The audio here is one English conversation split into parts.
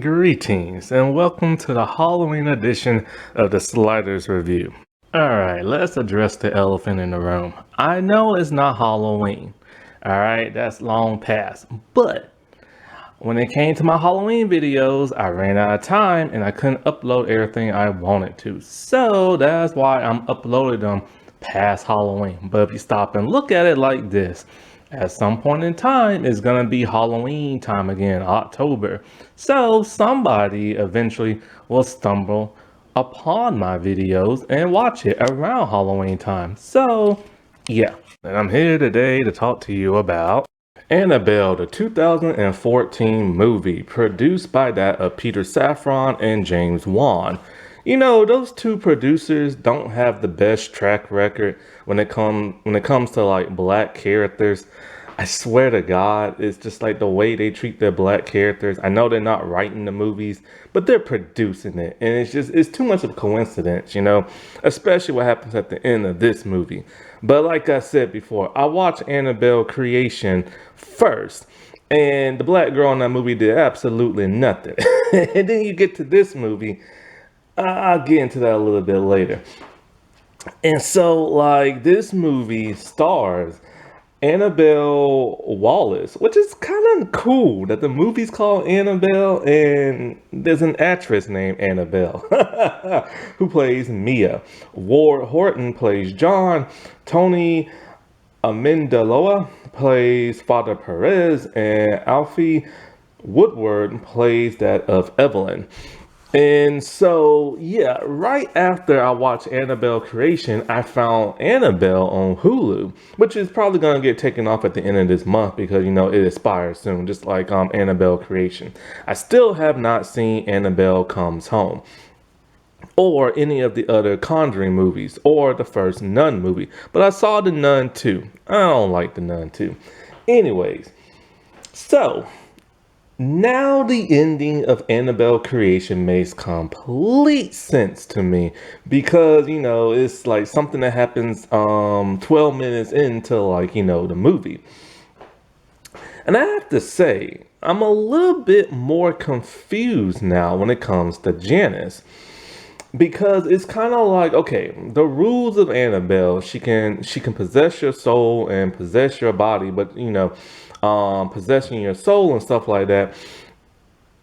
Greetings and welcome to the Halloween edition of the Sliders Review. Alright, let's address the elephant in the room. I know it's not Halloween. Alright, that's long past. But when it came to my Halloween videos, I ran out of time and I couldn't upload everything I wanted to. So that's why I'm uploading them past Halloween. But if you stop and look at it like this, at some point in time, it's gonna be Halloween time again, October. So somebody eventually will stumble upon my videos and watch it around Halloween time. So yeah, and I'm here today to talk to you about Annabelle, the 2014 movie, produced by that of Peter Safran and James Wan. You know, those two producers don't have the best track record when it comes to like black characters. I swear to God, it's just like the way they treat their black characters. I know they're not writing the movies, but they're producing it. And it's too much of a coincidence, you know, especially what happens at the end of this movie. But like I said before, I watched Annabelle Creation first. And the black girl in that movie did absolutely nothing. And then you get to this movie. I'll get into that a little bit later. And so, like, this movie stars Annabelle Wallace, which is kind of cool that the movie's called Annabelle and there's an actress named Annabelle who plays Mia. Ward Horton plays John. Tony Amendola plays Father Perez, and Alfie Woodward plays that of Evelyn. And so, yeah, right after I watched Annabelle Creation, I found Annabelle on Hulu, which is probably going to get taken off at the end of this month because, you know, it expires soon, just like Annabelle Creation. I still have not seen Annabelle Comes Home or any of the other Conjuring movies or the first Nun movie, but I saw the Nun 2. I don't like the Nun 2. Anyways, so now the ending of Annabelle Creation makes complete sense to me because, you know, it's like something that happens 12 minutes into, like, you know, the movie. And I have to say, I'm a little bit more confused now when it comes to Janice. Because it's kind of like, okay, the rules of Annabelle, she can possess your soul and possess your body, but, you know, possessing your soul and stuff like that,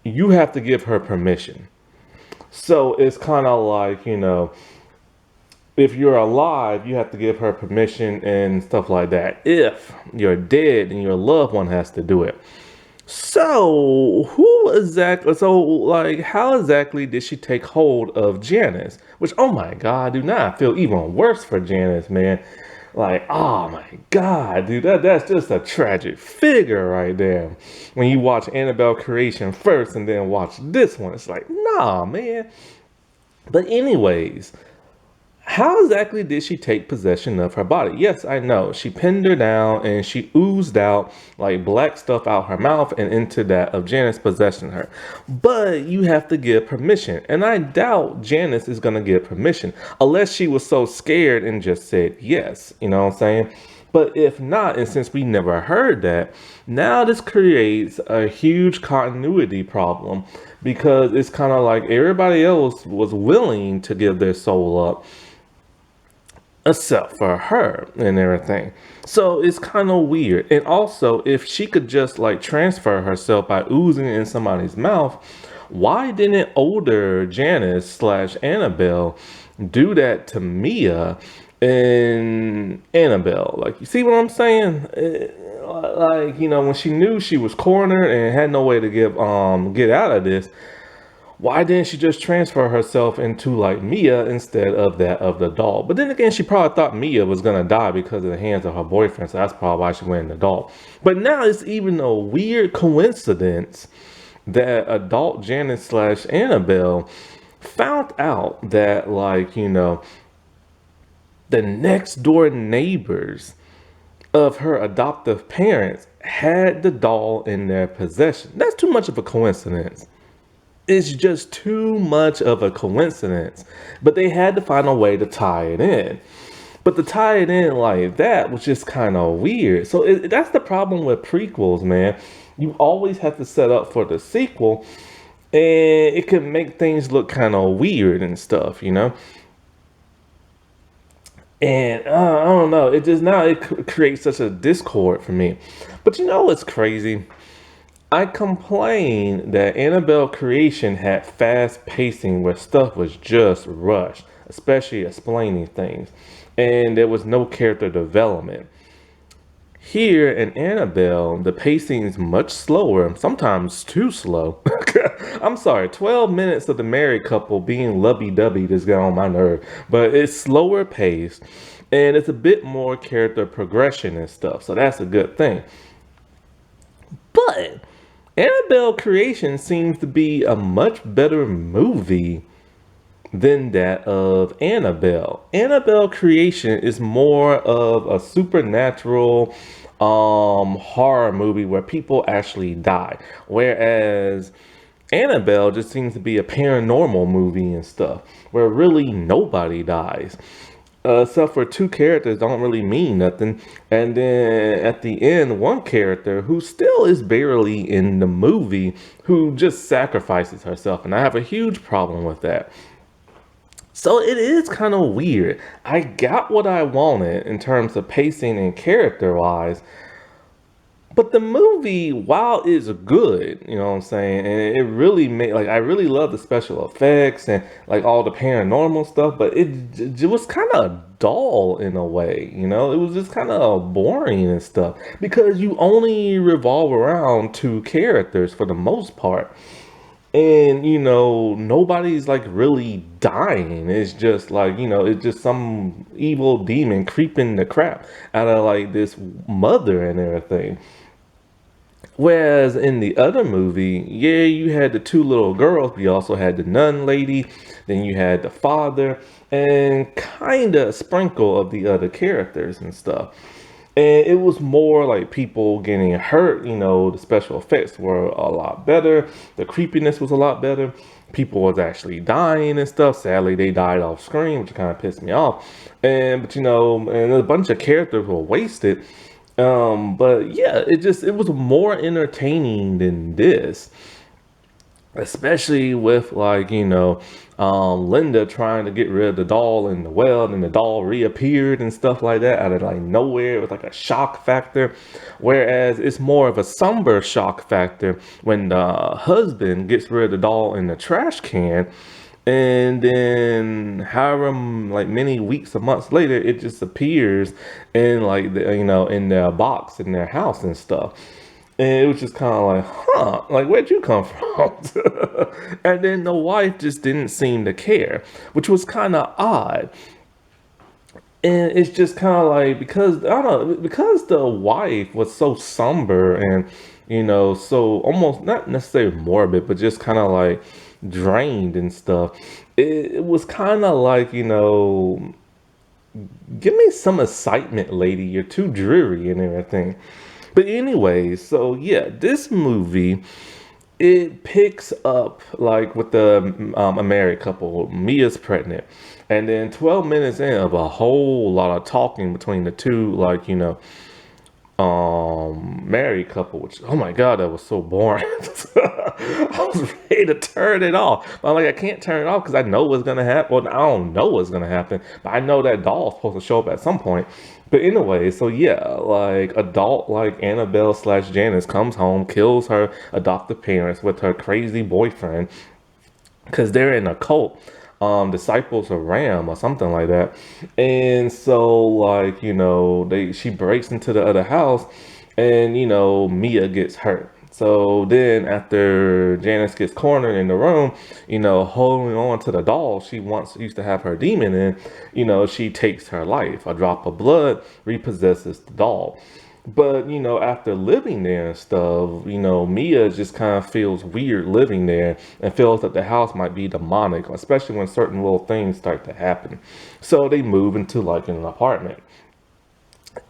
you have to give her permission. So it's kind of like, you know, if you're alive, you have to give her permission and stuff like that. If you're dead, then your loved one has to do it. So how exactly did she take hold of Janice? Which, oh my God, dude, now I feel even worse for Janice, man. Like, oh my God, dude, that's just a tragic figure right there. When you watch Annabelle Creation first and then watch this one, it's like, nah, man. But anyways, how exactly did she take possession of her body? Yes, I know. She pinned her down and she oozed out like black stuff out her mouth and into that of Janice possessing her. But you have to give permission. And I doubt Janice is going to give permission unless she was so scared and just said yes. You know what I'm saying? But if not, and since we never heard that, now this creates a huge continuity problem because it's kind of like everybody else was willing to give their soul up except for her and everything. So it's kind of weird. And also, if she could just like transfer herself by oozing in somebody's mouth, why didn't older Janice / Annabelle do that to Mia and Annabelle? Like, you see what I'm saying? Like, you know, when she knew she was cornered and had no way to get out of this, why didn't she just transfer herself into like Mia instead of that of the doll? But then again, she probably thought Mia was gonna die because of the hands of her boyfriend, so that's probably why she went in the doll. But now it's even a weird coincidence that adult Janice / Annabelle found out that, like, you know, the next door neighbors of her adoptive parents had the doll in their possession. That's too much of a coincidence. It's just too much of a coincidence. But they had to find a way to tie it in. But to tie it in like that was just kind of weird. So that's the problem with prequels, man. You always have to set up for the sequel. and it could make things look kind of weird and stuff, you know. And I don't know, it just now it creates such a discord for me. But you know what's crazy? I complained that Annabelle creation had fast pacing where stuff was just rushed, especially explaining things, and there was no character development. Here in Annabelle, the pacing is much slower, sometimes too slow. I'm sorry, 12 minutes of the married couple being lovey-dovey just got on my nerve, but it's slower paced and it's a bit more character progression and stuff, so that's a good thing. But Annabelle Creation seems to be a much better movie than that of Annabelle. Annabelle Creation is more of a supernatural horror movie where people actually die. Whereas Annabelle just seems to be a paranormal movie and stuff where really nobody dies. Except for two characters don't really mean nothing. And then at the end, one character who still is barely in the movie who just sacrifices herself. And I have a huge problem with that. So it is kind of weird. I got what I wanted in terms of pacing and character wise, but the movie, while it's good, you know what I'm saying, and it really made like I really love the special effects and like all the paranormal stuff, but it was kind of dull in a way, you know. It was just kind of boring and stuff because you only revolve around two characters for the most part. And you know, nobody's like really dying. It's just like, you know, it's just some evil demon creeping the crap out of like this mother and everything. Whereas in the other movie, yeah, you had the two little girls, but you also had the nun lady, then you had the father, and kind of a sprinkle of the other characters and stuff. And it was more like people getting hurt, you know, the special effects were a lot better, the creepiness was a lot better, people was actually dying and stuff. Sadly, they died off screen, which kind of pissed me off. And, but you know, and a bunch of characters were wasted. But yeah, it was more entertaining than this, especially with like, you know, Linda trying to get rid of the doll in the well, and the doll reappeared and stuff like that out of like nowhere with like a shock factor. Whereas it's more of a somber shock factor when the husband gets rid of the doll in the trash can, and then however like many weeks or months later it just appears in like the, you know, in their box in their house and stuff. And it was just kind of like, huh, like where'd you come from? And then the wife just didn't seem to care, which was kind of odd. And it's just kind of like, because I don't know, because the wife was so somber and, you know, so almost not necessarily morbid, but just kind of like drained and stuff. It was kind of like, you know, give me some excitement, lady. You're too dreary and everything. But anyway, so yeah, this movie, it picks up like with the a married couple. Mia's pregnant, and then 12 minutes in of a whole lot of talking between the two, like, you know, married couple, which, oh my god, that was so boring. I was ready to turn it off, but I'm like, I can't turn it off because I know what's gonna happen. Well, I don't know what's gonna happen, but I know that doll's supposed to show up at some point. But anyway, so yeah, like adult like Annabelle slash Janice comes home, kills her adoptive parents with her crazy boyfriend because they're in a cult, disciples of Ram or something like that. And so like, you know, they she breaks into the other house, and you know, Mia gets hurt. So then after Janice gets cornered in the room, you know, holding on to the doll she once used to have her demon in, you know, she takes her life. A drop of blood repossesses the doll. But you know, after living there and stuff, you know, Mia just kind of feels weird living there and feels that the house might be demonic, especially when certain little things start to happen. So they move into like an apartment.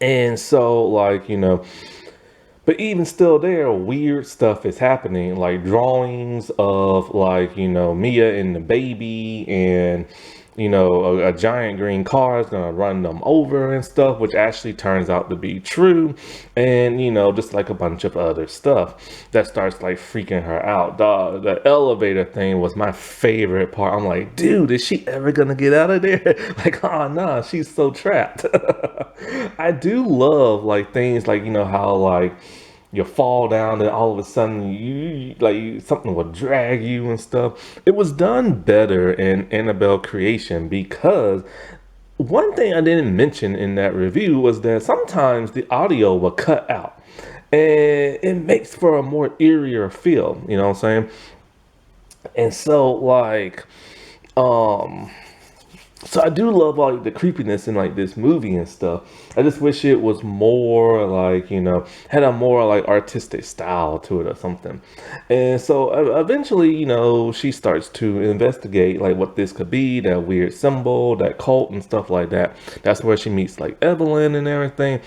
And so like, you know, but even still there, weird stuff is happening, like drawings of like, you know, Mia and the baby, and a giant green car is gonna run them over and stuff, which actually turns out to be true. And just like a bunch of other stuff that starts like freaking her out. The elevator thing was my favorite part. I'm like, dude, is she ever gonna get out of there? Like, oh no, she's so trapped. I do love like things like how like you fall down and all of a sudden something will drag you and stuff. It was done better in Annabelle creation because one thing I didn't mention in that review was that sometimes the audio will cut out and it makes for a more eerier feel, you know what I'm saying? And so um so I do love like the creepiness in like this movie and stuff. I just wish it was more like, had a more like artistic style to it or something. And so eventually, she starts to investigate like what this could be, that weird symbol, that cult and stuff like that. That's where she meets like Evelyn and everything.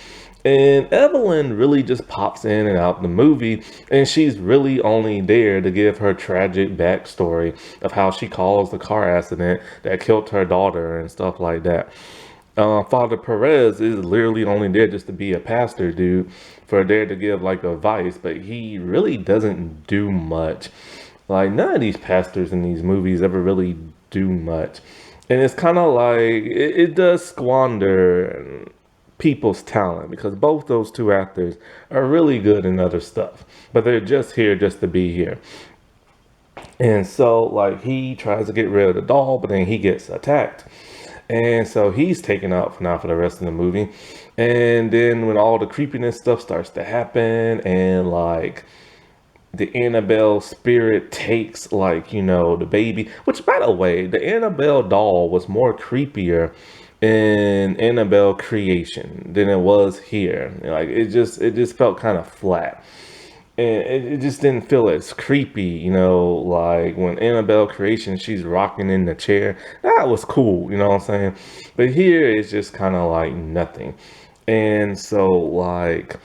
And Evelyn really just pops in and out the movie, and she's really only there to give her tragic backstory of how she caused the car accident that killed her daughter and stuff like that. Father Perez is literally only there just to be a pastor dude for there to give like advice, but he really doesn't do much. Like none of these pastors in these movies ever really do much. And it's kind of like it does squander people's talent because both those two actors are really good in other stuff, but they're just here just to be here. And so like he tries to get rid of the doll, but then he gets attacked. And so he's taken out for now for the rest of the movie. And then when all the creepiness stuff starts to happen and like the Annabelle spirit takes like, the baby, which by the way, the Annabelle doll was more creepier in Annabelle creation than it was here. Like it just felt kind of flat. And it just didn't feel as creepy, like when Annabelle creation, she's rocking in the chair. That was cool, you know what I'm saying? But here it's just kind of like nothing. And so like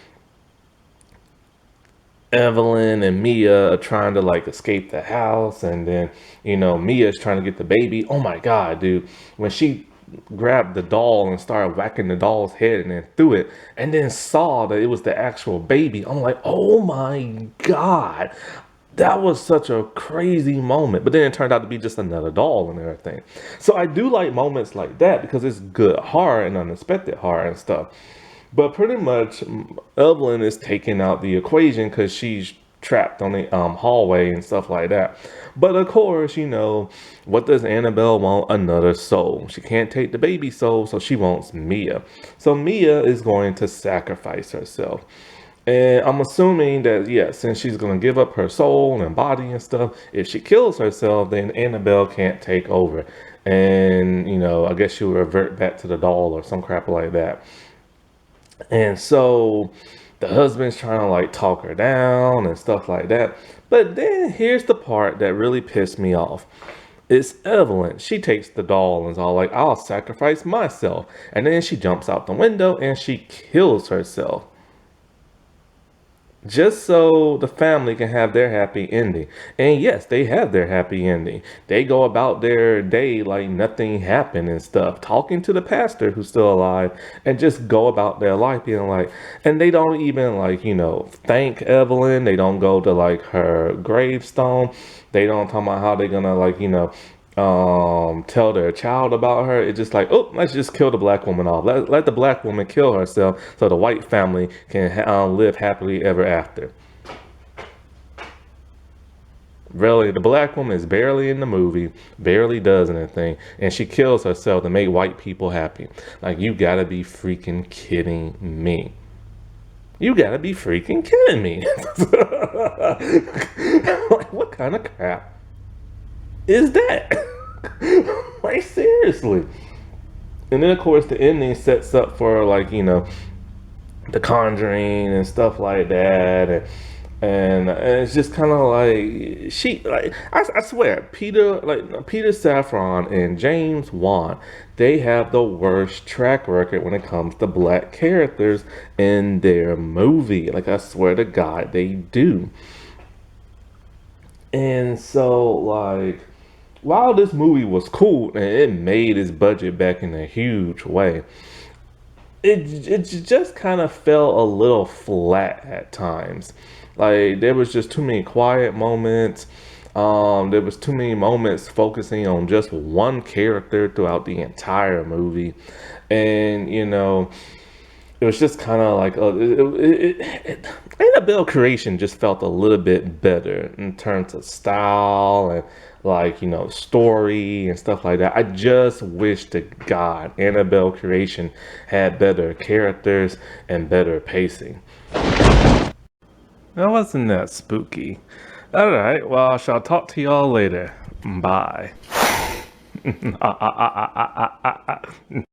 Evelyn and Mia are trying to like escape the house, and then Mia's trying to get the baby. Oh my god, dude, when she grabbed the doll and started whacking the doll's head and then threw it and then saw that it was the actual baby, I'm like, oh my god, that was such a crazy moment. But then it turned out to be just another doll and everything. So I do like moments like that because it's good horror and unexpected horror and stuff. But pretty much, Evelyn is taking out the equation because she's trapped on the hallway and stuff like that. But of course, what does Annabelle want? Another soul. She can't take the baby soul, so she wants Mia. So Mia is going to sacrifice herself. And I'm assuming that, yeah, since she's going to give up her soul and body and stuff, if she kills herself, then Annabelle can't take over. And, I guess she'll revert back to the doll or some crap like that. And so the husband's trying to like talk her down and stuff like that. But then here's the part that really pissed me off. It's Evelyn. She takes the doll and is all like, I'll sacrifice myself. And then she jumps out the window and she kills herself, just so the family can have their happy ending. And yes, they have their happy ending. They go about their day like nothing happened and stuff, talking to the pastor who's still alive, and just go about their life being like, and they don't even like, thank Evelyn. They don't go to like her gravestone. They don't talk about how they're gonna like, tell their child about her. It's just like, oh, let's just kill the black woman off. Let the black woman kill herself so the white family can live happily ever after. Really, the black woman is barely in the movie, barely does anything, and she kills herself to make white people happy. Like, you gotta be freaking kidding me. You gotta be freaking kidding me. Like, what kind of crap is that? Like, seriously. And then of course the ending sets up for like, the Conjuring and stuff like that, and it's just kind of like I swear Peter Safran and James Wan, they have the worst track record when it comes to black characters in their movie. Like, I swear to God, they do. And so like while this movie was cool and it made its budget back in a huge way, it just kind of felt a little flat at times. Like there was just too many quiet moments. There was too many moments focusing on just one character throughout the entire movie, and it was just kind of like Annabelle creation just felt a little bit better in terms of style and like story and stuff like that. I just wish to God Annabelle creation had better characters and better pacing. That wasn't that spooky. All right, well, I shall talk to y'all later. Bye.